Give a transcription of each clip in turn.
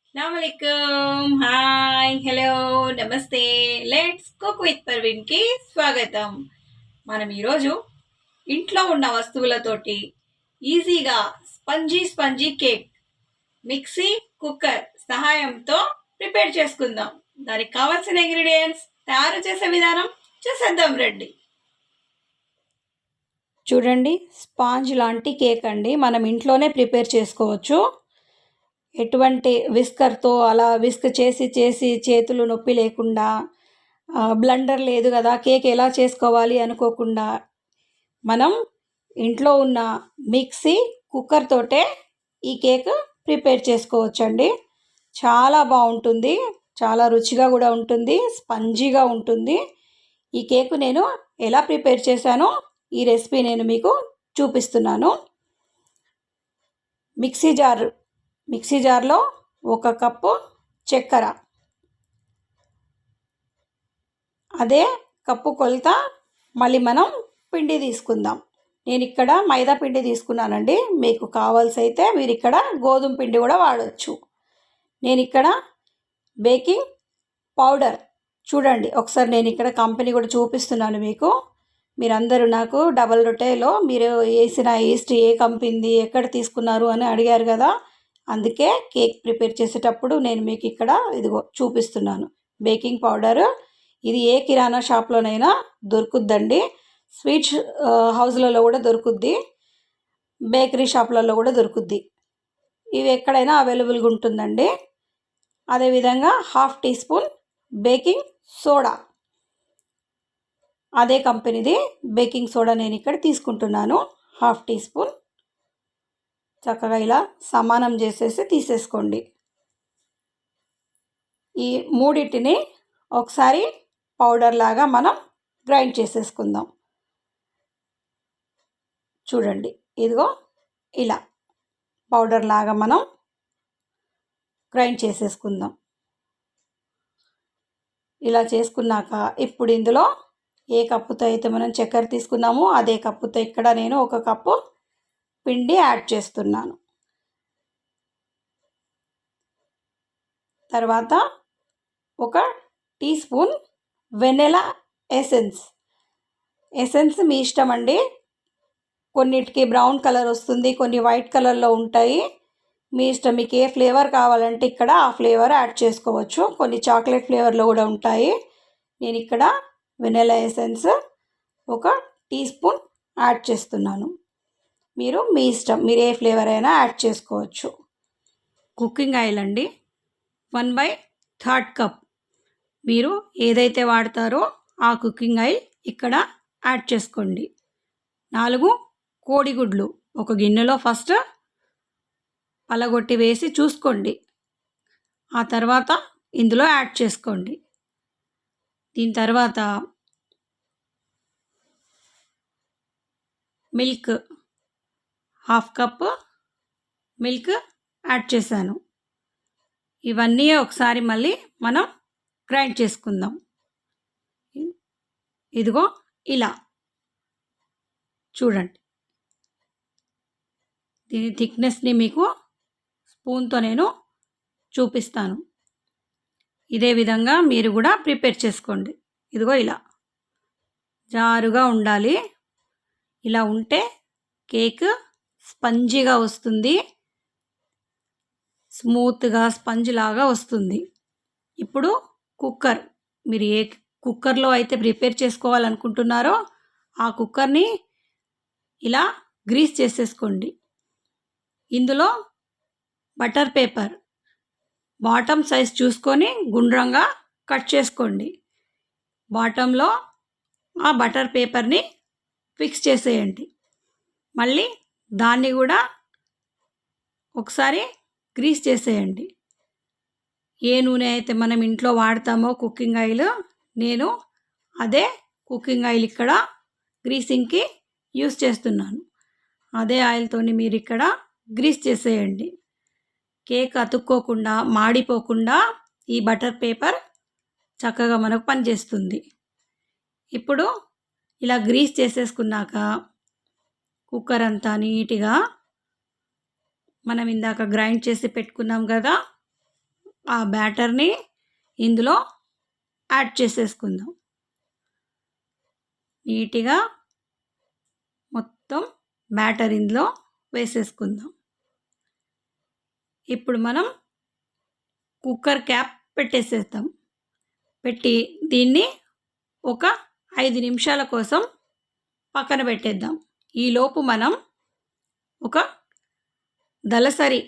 అస్సలాముఅలైకుం hi hello నమస్తే let's cook with పర్వీన్కి స్వాగతం. మనం ఈరోజు ఇంట్లో ఉన్న వస్తువులతోటి ఈజీగా స్పంజీ కేక్ మిక్సీ కుక్కర్ సహాయంతో ప్రిపేర్ చేసుకుందాం. దానికి కావాల్సిన ఇంగ్రీడియంట్స్, తయారు చేసే విధానం చూసేద్దాం రండి. చూడండి, స్పాంజ్ లాంటి కేక్ అండి, మనం ఇంట్లోనే ప్రిపేర్ చేసుకోవచ్చు. ఎటువంటి విస్కర్తో అలా విస్క్ చేసి చేసి చేతులు నొప్పి లేకుండా, బ్లెండర్ లేదు కదా కేక్ ఎలా చేసుకోవాలి అనుకోకుండా, మనం ఇంట్లో ఉన్న మిక్సీ కుక్కర్ తోటే ఈ కేక్ ప్రిపేర్ చేసుకోవచ్చండి. చాలా బాగుంటుంది, చాలా రుచిగా కూడా ఉంటుంది, స్పంజీగా ఉంటుంది. ఈ కేక్ నేను ఎలా ప్రిపేర్ చేశానో ఈ రెసిపీ నేను మీకు చూపిస్తున్నాను. మిక్సీ జార్లో 1 కప్పు చక్కెర, అదే కప్పు కొలత మళ్ళీ మనం పిండి తీసుకుందాం. నేను ఇక్కడ మైదా పిండి తీసుకున్నానండి. మీకు కావాల్సైతే మీరు ఇక్కడ గోధుమ పిండి కూడా వాడవచ్చు. నేను ఇక్కడ బేకింగ్ పౌడర్, చూడండి ఒకసారి నేను ఇక్కడ కంపెనీ కూడా చూపిస్తున్నాను మీకు. మీరందరూ నాకు డబల్ రొట్టెలో మీరు వేసిన ఈస్ట్ ఏ కంపెనీ ఎక్కడ తీసుకున్నారు అని అడిగారు కదా, అందుకే కేక్ ప్రిపేర్ చేసేటప్పుడు నేను మీకు ఇక్కడ ఇదిగో చూపిస్తున్నాను. బేకింగ్ పౌడరు ఇది ఏ కిరాణా షాప్లోనైనా దొరుకుద్దండి. స్వీట్స్ హౌస్లలో కూడా దొరుకుద్ది, బేకరీ షాప్లలో కూడా దొరుకుద్ది. ఇవి ఎక్కడైనా అవైలబుల్గా ఉంటుందండి. అదేవిధంగా 1/2 టీ స్పూన్ బేకింగ్ సోడా, అదే కంపెనీది బేకింగ్ సోడా నేను ఇక్కడ తీసుకుంటున్నాను. 1/2 టీ స్పూన్ చక్కగా ఇలా సమానం చేసేసి తీసేసుకోండి. ఈ మూడింటిని ఒకసారి పౌడర్ లాగా మనం గ్రైండ్ చేసేసుకుందాం. చూడండి, ఇదిగో ఇలా పౌడర్ లాగా మనం గ్రైండ్ చేసేసుకుందాం. ఇలా చేసుకున్నాక ఇప్పుడు ఇందులో ఏ కప్పుతో అయితే మనం చక్కెర తీసుకున్నామో అదే కప్పుతో ఇక్కడ నేను 1 కప్పు పిండి యాడ్ చేస్తున్నాను. తర్వాత 1 టీ స్పూన్ వెనిలా ఎసెన్స్ మీ ఇష్టం అండి. కొన్నిటికి బ్రౌన్ కలర్ వస్తుంది, కొన్ని వైట్ కలర్లో ఉంటాయి. మీ ఇష్టం, మీకు ఏ ఫ్లేవర్ కావాలంటే ఇక్కడ ఆ ఫ్లేవర్ యాడ్ చేసుకోవచ్చు. కొన్ని చాక్లెట్ ఫ్లేవర్లో కూడా ఉంటాయి. నేను ఇక్కడ vanilla essence 1 teaspoon add చేస్తున్నాను. మీరు మీ ఇష్టం, మీరు ఏ ఫ్లేవర్ అయినా యాడ్ చేసుకోవచ్చు. కుకింగ్ ఆయిల్ అండి, 1/3 కప్. మీరు ఏదైతే వాడతారో ఆ కుకింగ్ ఆయిల్ ఇక్కడ యాడ్ చేసుకోండి. 4 కోడిగుడ్లు ఒక గిన్నెలో ఫస్ట్ పలగొట్టి వేసి చూసుకోండి, ఆ తర్వాత ఇందులో యాడ్ చేసుకోండి. దీని తర్వాత మిల్క్, 1/2 కప్ మిల్క్ యాడ్ చేశాను. ఇవన్నీ ఒకసారి మళ్ళీ మనం గ్రైండ్ చేసుకుందాం. ఇదిగో ఇలా చూడండి, దీని థిక్నెస్ని మీకు స్పూన్తో నేను చూపిస్తాను. ఇదే విధంగా మీరు కూడా ప్రిపేర్ చేసుకోండి. ఇదిగో ఇలా జారుగా ఉండాలి. ఇలా ఉంటే కేక్ స్పంజీగా వస్తుంది, స్మూత్గా స్పంజ్ లాగా వస్తుంది. ఇప్పుడు కుక్కర్, మీరు ఏ కుక్కర్లో అయితే ప్రిపేర్ చేసుకోవాలనుకుంటున్నారో ఆ కుక్కర్ని ఇలా గ్రీస్ చేసేసుకోండి. ఇందులో బటర్ పేపర్ బాటమ్ సైజ్ చూసుకొని గుండ్రంగా కట్ చేసుకోండి. బాటంలో ఆ బటర్ పేపర్ని ఫిక్స్ చేసేయండి. మళ్ళీ దాన్ని కూడా ఒకసారి గ్రీస్ చేసేయండి. ఏ నూనె అయితే మనం ఇంట్లో వాడతామో కుకింగ్ ఆయిల్, నేను అదే కుకింగ్ ఆయిల్ ఇక్కడ గ్రీసింగ్కి యూస్ చేస్తున్నాను. అదే ఆయిల్తోని మీరు ఇక్కడ గ్రీస్ చేసేయండి. కేక్ అతుక్కోకుండా, మాడిపోకుండా ఈ బటర్ పేపర్ చక్కగా మనకు పనిచేస్తుంది. ఇప్పుడు ఇలా గ్రీస్ చేసేసుకున్నాక కుక్కర్ అంతా నీట్గా మనం ఇందాక గ్రైండ్ చేసి పెట్టుకున్నాం కదా ఆ బ్యాటర్ని ఇందులో యాడ్ చేసేసుకుందాం. నీట్గా మొత్తం బ్యాటర్ ఇందులో వేసేసుకుందాం. ఇప్పుడు మనం కుక్కర్ క్యాప్ పెట్టేసేద్దాం. పెట్టి దీన్ని ఒక 5 నిమిషాల కోసం పక్కన పెట్టేద్దాం. ఈలోపు మనం ఒక దలసరి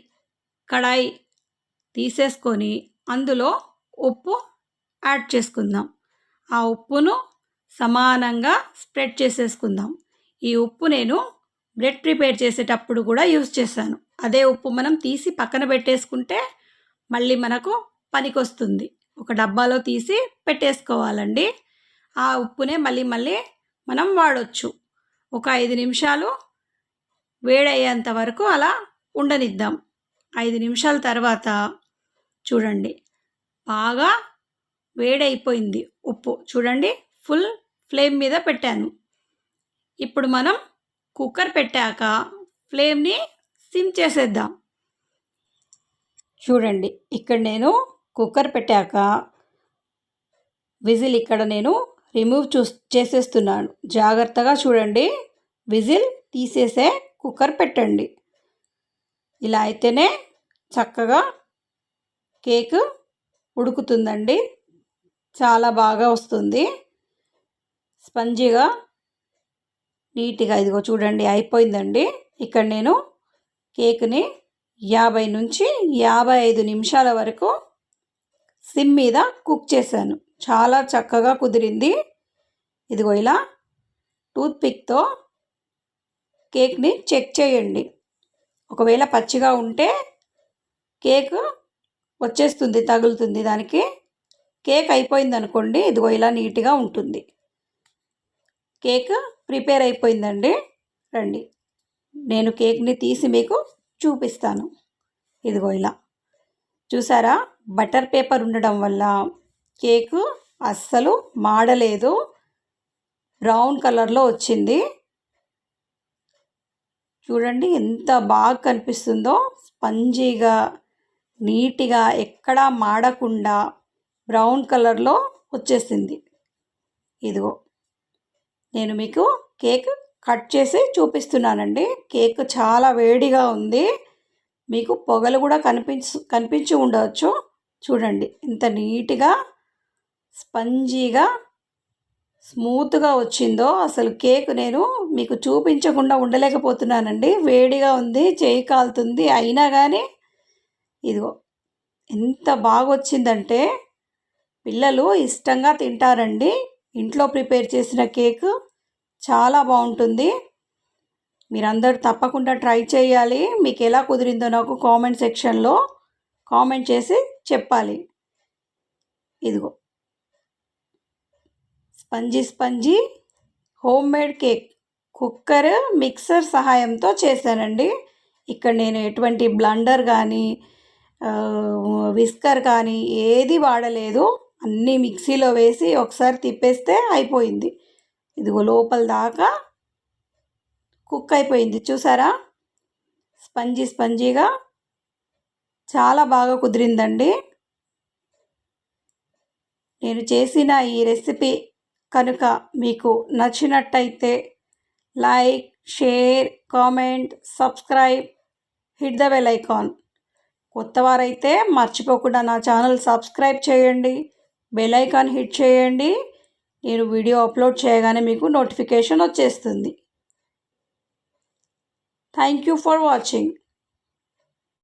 కడాయి తీసేసుకొని అందులో ఉప్పు యాడ్ చేసుకుందాం. ఆ ఉప్పును సమానంగా స్ప్రెడ్ చేసేసుకుందాం. ఈ ఉప్పు నేను బ్రెడ్ ప్రిపేర్ చేసేటప్పుడు కూడా యూస్ చేశాను. అదే ఉప్పు మనం తీసి పక్కన పెట్టేసుకుంటే మళ్ళీ మనకు పనికొస్తుంది. ఒక డబ్బాలో తీసి పెట్టేసుకోవాలండి. ఆ ఉప్పునే మళ్ళీ మనం వాడొచ్చు. ఒక 5 నిమిషాలు వేడయ్యేంత వరకు అలా ఉండనిద్దాం. 5 నిమిషాల తర్వాత చూడండి బాగా వేడైపోయింది ఉప్పు. చూడండి ఫుల్ ఫ్లేమ్ మీద పెట్టాను. ఇప్పుడు మనం కుక్కర్ పెట్టాక ఫ్లేమ్ని సిమ్ చేసేద్దాం. చూడండి ఇక్కడ నేను కుక్కర్ పెట్టాక విజిల్ ఇక్కడ నేను రిమూవ్ చేసేస్తున్నాను. జాగ్రత్తగా చూడండి, విజిల్ తీసేసే కుక్కర్ పెట్టండి. ఇలా అయితేనే చక్కగా కేక్ ఉడుకుతుందండి. చాలా బాగా వస్తుంది, స్పంజీగా నీట్గా. ఇదిగో చూడండి అయిపోయిందండి. ఇక్కడ నేను కేక్ని 50 నుంచి 55 నిమిషాల వరకు సిమ్ మీద కుక్ చేశాను. చాలా చక్కగా కుదిరింది. ఇదిగో ఇలా టూత్పిక్తో కేక్ని చెక్ చేయండి. ఒకవేళ పచ్చిగా ఉంటే కేక్ వచ్చేస్తుంది, తగులుతుంది దానికి. కేక్ అయిపోయింది అనుకోండి, ఇదిగో ఇలా నీట్గా ఉంటుంది. కేక్ ప్రిపేర్ అయిపోయిందండి. రండి నేను కేక్ని తీసి మీకు చూపిస్తాను. ఇదిగో ఇలా చూసారా, బటర్ పేపర్ ఉండడం వల్ల కేకు అస్సలు మాడలేదు, బ్రౌన్ కలర్లో వచ్చింది. చూడండి ఎంత బాగా కనిపిస్తుందో, స్పంజీగా నీట్గా ఎక్కడా మాడకుండా బ్రౌన్ కలర్లో వచ్చేసింది. ఇదిగో నేను మీకు కేక్ కట్ చేసి చూపిస్తున్నానండి. కేక్ చాలా వేడిగా ఉంది, మీకు పొగలు కూడా కనిపించి ఉండవచ్చు. చూడండి ఎంత నీట్గా స్పంజీగా స్మూత్గా వచ్చిందో. అసలు కేక్ నేను మీకు చూపించకుండా ఉండలేకపోతున్నానండి, వేడిగా ఉంది, చేయి కాలుతుంది. అయినా కానీ ఇదిగో ఎంత బాగా వచ్చిందంటే పిల్లలు ఇష్టంగా తింటారండి. ఇంట్లో ప్రిపేర్ చేసిన కేక్ చాలా బాగుంటుంది. మీరందరూ తప్పకుండా ట్రై చేయాలి. మీకు ఎలా కుదిరిందో నాకు కామెంట్ సెక్షన్లో కామెంట్ చేసి చెప్పాలి. ఇదిగో spongy home made cake cooker mixer సహాయంతో చేశానండి. ఇక్కడ నేను ఎటువంటి బ్లెండర్ కానీ విస్కర్ కానీ ఏది వాడలేదు. అన్నీ మిక్సీలో వేసి ఒకసారి తిప్పేస్తే అయిపోయింది. ఇదిగో లోపల దాకా కుక్ అయిపోయింది. చూసారా, స్పంజీగా చాలా బాగా కుదిరిందండి. నేను చేసిన ఈ రెసిపీ కనుక మీకు నచ్చినట్టయితే like, share, comment, subscribe, hit the bell icon. కొత్తవారైతే మర్చిపోకుండా నా ఛానల్ సబ్స్క్రైబ్ చేయండి, బెల్ ఐకాన్ హిట్ చేయండి. నేను వీడియో అప్లోడ్ చేయగానే మీకు నోటిఫికేషన్ వచ్చేస్తుంది. Thank you for watching.